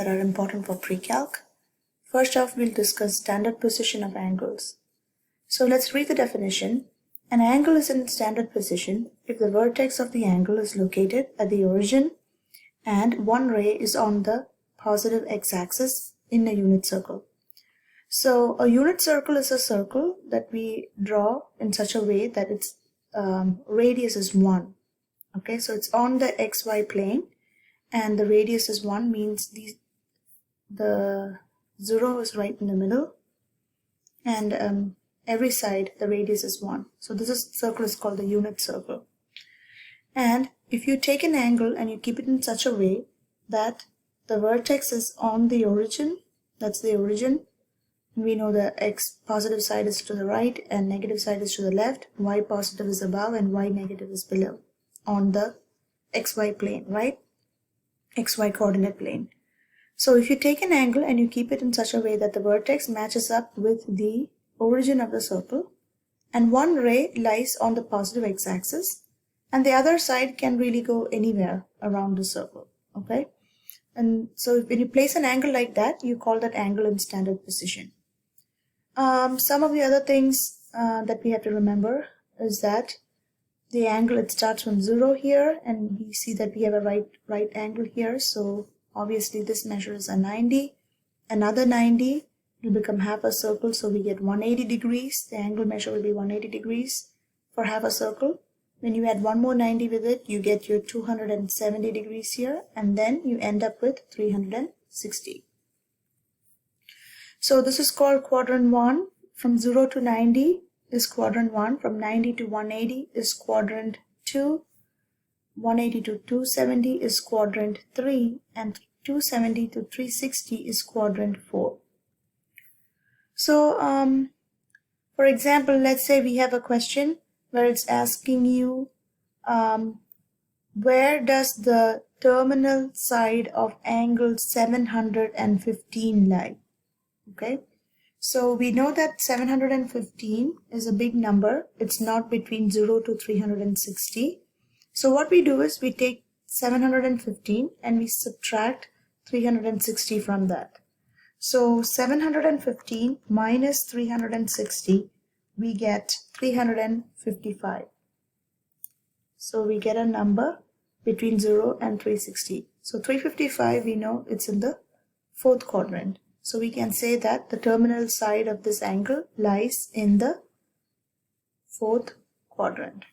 that are important for pre-calc. First off, we'll discuss standard position of angles. So let's read the definition. An angle is in standard position if the vertex of the angle is located at the origin and one ray is on the positive x-axis in a unit circle. So a unit circle is a circle that we draw in such a way that its radius is 1. Okay, so it's on the xy plane and the radius is 1, means the 0 is right in the middle, and every side the radius is 1. So this circle is called the unit circle. And if you take an angle and you keep it in such a way that the vertex is on the origin, that's the origin, we know the x positive side is to the right and negative side is to the left, y positive is above and y negative is below on the xy plane, right? XY coordinate plane. So if you take an angle and you keep it in such a way that the vertex matches up with the origin of the circle and one ray lies on the positive x-axis and the other side can really go anywhere around the circle, okay? And so when you place an angle like that, you call that angle in standard position. Some of the other things that we have to remember is that the angle, it starts from 0 here, and we see that we have a right angle here, so obviously this measure is a 90. Another 90 will become half a circle, so we get 180 degrees. The angle measure will be 180 degrees for half a circle. When you add one more 90 with it, you get your 270 degrees here, and then you end up with 360. So this is called quadrant 1. From 0 to 90 is quadrant 1. From 90 to 180 is quadrant 2. 180 to 270 is quadrant 3. And 270 to 360 is quadrant 4. So, for example, let's say we have a question where it's asking you where does the terminal side of angle 715 lie? Okay, so we know that 715 is a big number. It's not between 0 to 360. So what we do is we take 715 and we subtract 360 from that. So 715 minus 360, we get 355. So we get a number between 0 and 360. So 355, we know it's in the fourth quadrant. So we can say that the terminal side of this angle lies in the fourth quadrant.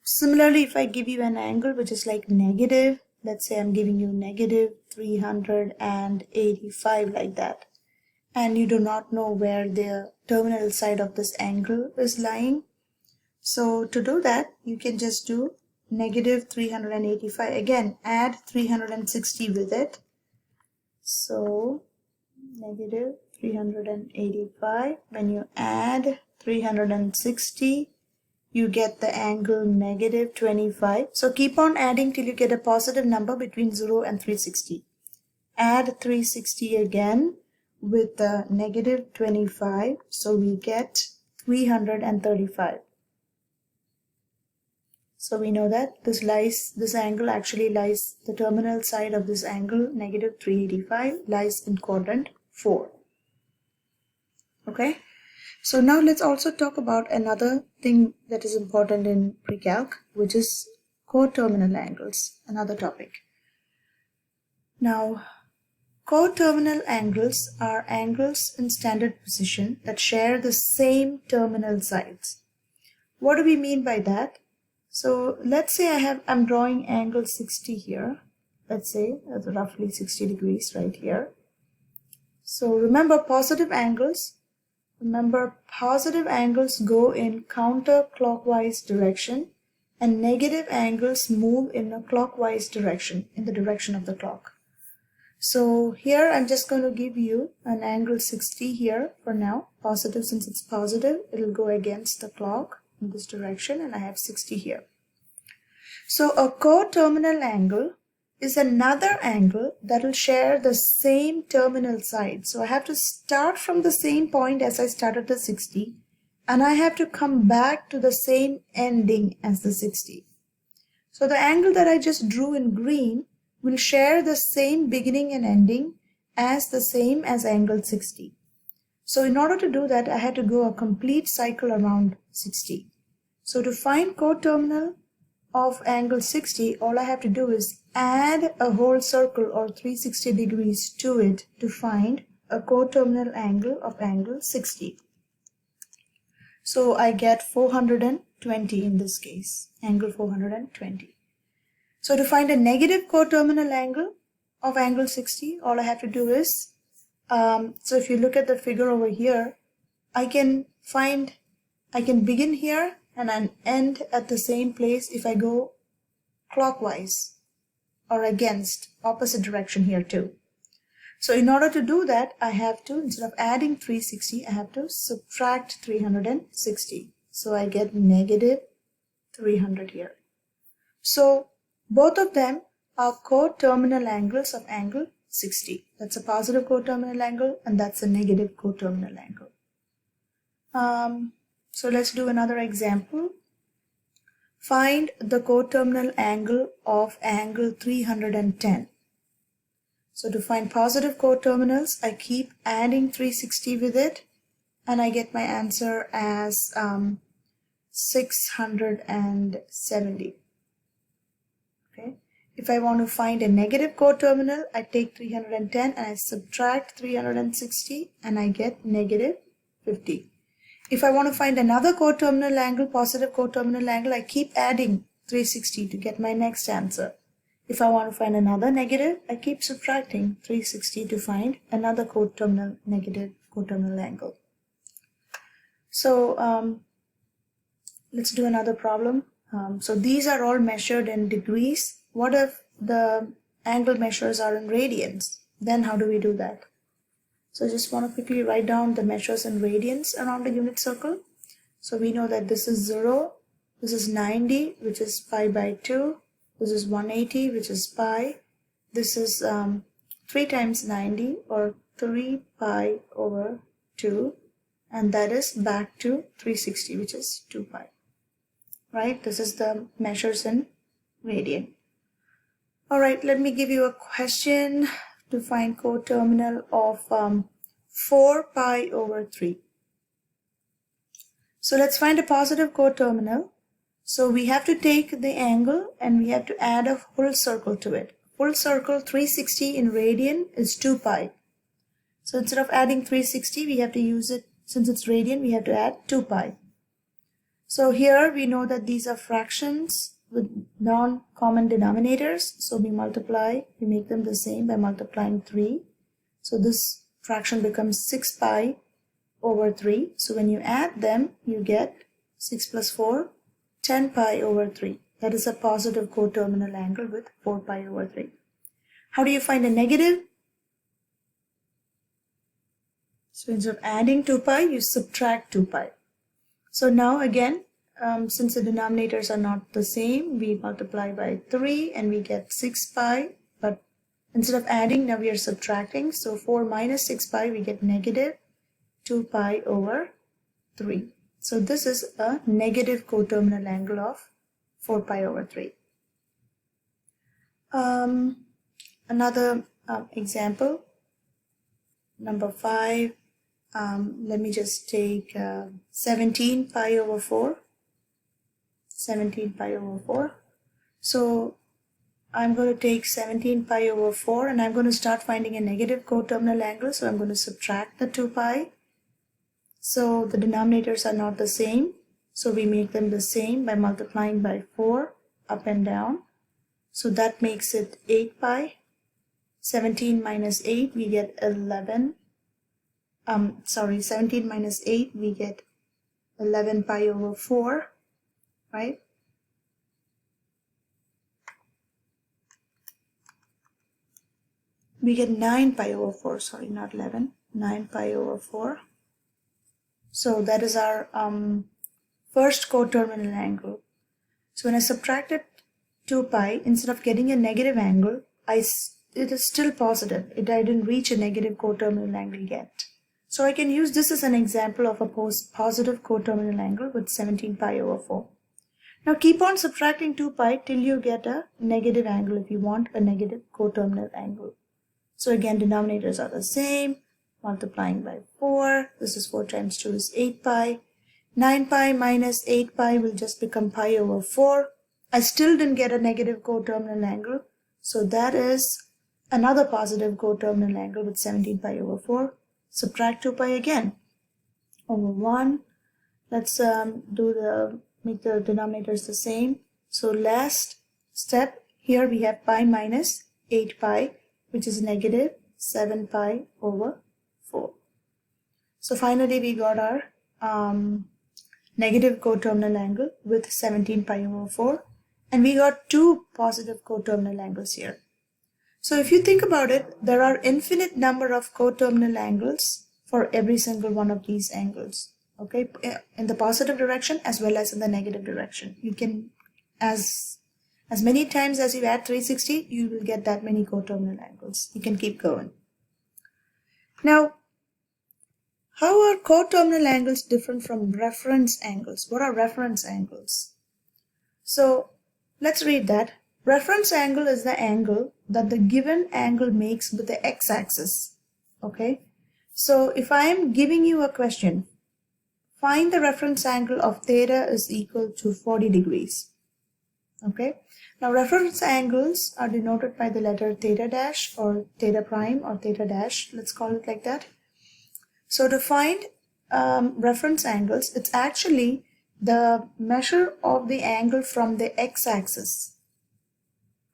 Similarly, if I give you an angle which is like negative, let's say I'm giving you negative 385 like that, and you do not know where the terminal side of this angle is lying. So to do that, you can just do negative 385. Again, add 360 with it. So negative 385, when you add 360, you get the angle negative 25. So keep on adding till you get a positive number between 0 and 360. Add 360 again with the negative 25. So we get 335. So we know that this angle actually lies, the terminal side of this angle, negative 385, lies in quadrant 4. Okay, so now let's also talk about another thing that is important in pre-calc, which is coterminal angles, another topic. Now, coterminal angles are angles in standard position that share the same terminal sides. What do we mean by that? So let's say I'm drawing angle 60 here. Let's say that's roughly 60 degrees right here. So remember positive angles go in counterclockwise direction and negative angles move in a clockwise direction, in the direction of the clock. So here I'm just going to give you an angle 60 here for now. Positive, since it's positive, it'll go against the clock in this direction, and I have 60 here. So a coterminal angle is another angle that will share the same terminal side. So I have to start from the same point as I started the 60, and I have to come back to the same ending as the 60. So the angle that I just drew in green will share the same beginning and ending as the same as angle 60. So in order to do that, I had to go a complete cycle around 60. So to find coterminal of angle 60, all I have to do is add a whole circle or 360 degrees to it to find a coterminal angle of angle 60. So I get 420 in this case, angle 420. So to find a negative coterminal angle of angle 60, all I have to do is, so if you look at the figure over here, I can begin here and then end at the same place if I go clockwise or against opposite direction here too. So in order to do that, I have to, instead of adding 360, I have to subtract 360. So I get negative 300 here. So both of them are coterminal angles of angle 60. That's a positive coterminal angle and that's a negative coterminal angle. So let's do another example. Find the coterminal angle of angle 310. So to find positive coterminals, I keep adding 360 with it and I get my answer as 670. Okay. If I want to find a negative coterminal, I take 310 and I subtract 360 and I get negative 50. If I want to find another coterminal angle, positive coterminal angle, I keep adding 360 to get my next answer. If I want to find another negative, I keep subtracting 360 to find another coterminal negative coterminal angle. So let's do another problem. So these are all measured in degrees. What if the angle measures are in radians? Then how do we do that? So I just want to quickly write down the measures in radians around the unit circle. So we know that this is 0, this is 90, which is pi by 2, this is 180, which is pi, this is 3 times 90 or 3 pi over 2, and that is back to 360, which is 2 pi. Right? This is the measures in radian. Alright, let me give you a question to find coterminal of 4 pi over 3. So let's find a positive coterminal. So we have to take the angle and we have to add a full circle to it. Full circle 360 in radian is 2 pi. So instead of adding 360, we have to use it, since it's radian, we have to add 2 pi. So here we know that these are fractions with non-common denominators. So we make them the same by multiplying 3. So this fraction becomes 6 pi over 3. So when you add them, you get 6 plus 4, 10 pi over 3. That is a positive coterminal angle with 4 pi over 3. How do you find a negative? So instead of adding 2 pi, you subtract 2 pi. So now again, since the denominators are not the same, we multiply by 3 and we get 6 pi, but instead of adding, now we are subtracting. So 4 minus 6 pi, we get negative 2 pi over 3. So this is a negative coterminal angle of 4 pi over 3. Another example, number 5. Let me just take 17 pi over 4. 17 pi over 4. So I'm going to take 17 pi over 4 and I'm going to start finding a negative coterminal angle. So I'm going to subtract the 2 pi. So the denominators are not the same. So we make them the same by multiplying by 4 up and down. So that makes it 8 pi. 17 minus 8, we get 11. 17 minus 8, we get 11 pi over 4. Right? We get 9 pi over 4, sorry, not 11, 9 pi over 4. So that is our first coterminal angle. So when I subtracted 2 pi, instead of getting a negative angle, it is still positive. I didn't reach a negative coterminal angle yet. So I can use this as an example of a positive coterminal angle with 17 pi over 4. Now keep on subtracting 2 pi till you get a negative angle if you want a negative coterminal angle. So again, denominators are the same, multiplying by 4. This is 4 times 2 is 8 pi. 9 pi minus 8 pi will just become pi over 4. I still didn't get a negative coterminal angle, so that is another positive coterminal angle with 17 pi over 4. Subtract 2 pi again over 1. Let's make the denominators the same. So last step, here we have pi minus 8 pi, which is negative 7 pi over 4. So finally we got our negative coterminal angle with 17 pi over 4, and we got two positive coterminal angles here. So if you think about it, there are infinite number of coterminal angles for every single one of these angles, okay, in the positive direction as well as in the negative direction. You can, as many times as you add 360, you will get that many coterminal angles. You can keep going. Now, how are coterminal angles different from reference angles? What are reference angles? So let's read that. Reference angle is the angle that the given angle makes with the x-axis. Okay, so if I am giving you a question, find the reference angle of theta is equal to 40 degrees. Okay, now reference angles are denoted by the letter theta dash or theta prime or theta dash, let's call it like that. So to find reference angles, it's actually the measure of the angle from the x-axis.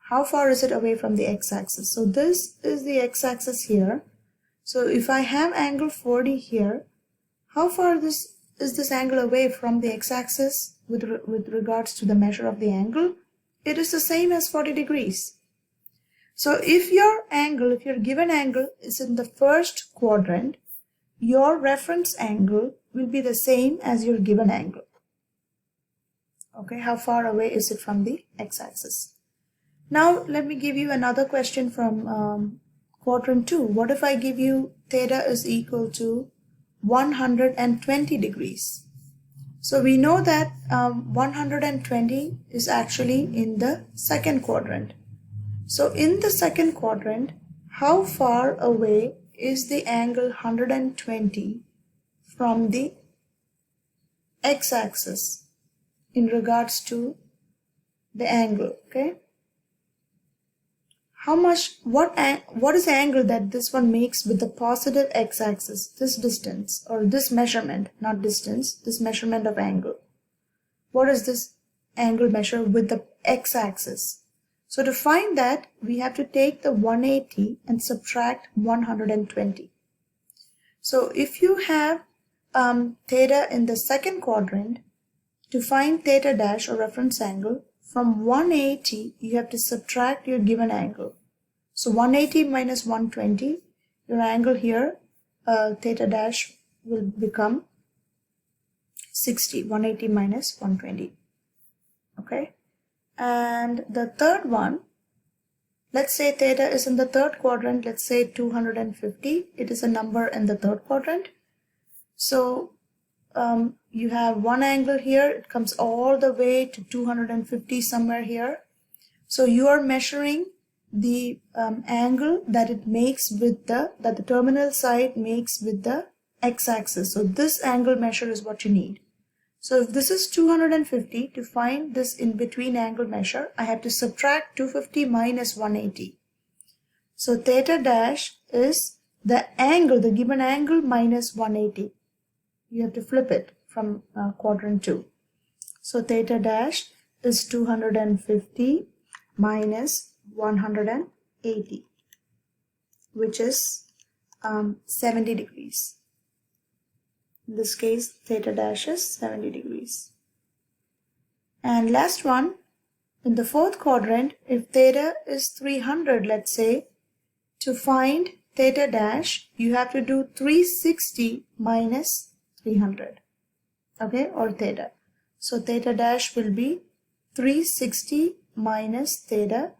How far is it away from the x-axis? So this is the x-axis here. So if I have angle 40 here, how far is this angle away from the x-axis with regards to the measure of the angle? It is the same as 40 degrees. So if your given angle is in the first quadrant, your reference angle will be the same as your given angle. Okay, how far away is it from the x-axis? Now let me give you another question from quadrant 2. What if I give you theta is equal to 120 degrees? So we know that 120 is actually in the second quadrant. So in the second quadrant, how far away is the angle 120 from the x-axis in regards to the angle? Okay, what is the angle that this one makes with the positive x-axis, this distance or this measurement, not distance, this measurement of angle? What is this angle measure with the x-axis? So to find that, we have to take the 180 and subtract 120. So if you have theta in the second quadrant, to find theta dash or reference angle, from 180 you have to subtract your given angle. So 180 minus 120, your angle here, theta dash will become 60, 180 minus 120. Okay, and the third one, let's say theta is in the third quadrant, let's say 250, it is a number in the third quadrant. So you have one angle here, it comes all the way to 250 somewhere here. So you are measuring the angle that it makes with that the terminal side makes with the x-axis. So this angle measure is what you need. So if this is 250, to find this in between angle measure, I have to subtract 250 minus 180. So theta dash is the angle, the given angle minus 180. You have to flip it from quadrant 2. So theta dash is 250 minus 180, which is 70 degrees. In this case, theta dash is 70 degrees. And last one, in the fourth quadrant, if theta is 300, let's say, to find theta dash, you have to do 360 minus 300, okay, or theta. So theta dash will be 360 minus theta.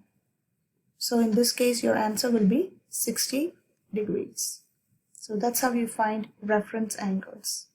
So in this case, your answer will be 60 degrees. So that's how you find reference angles.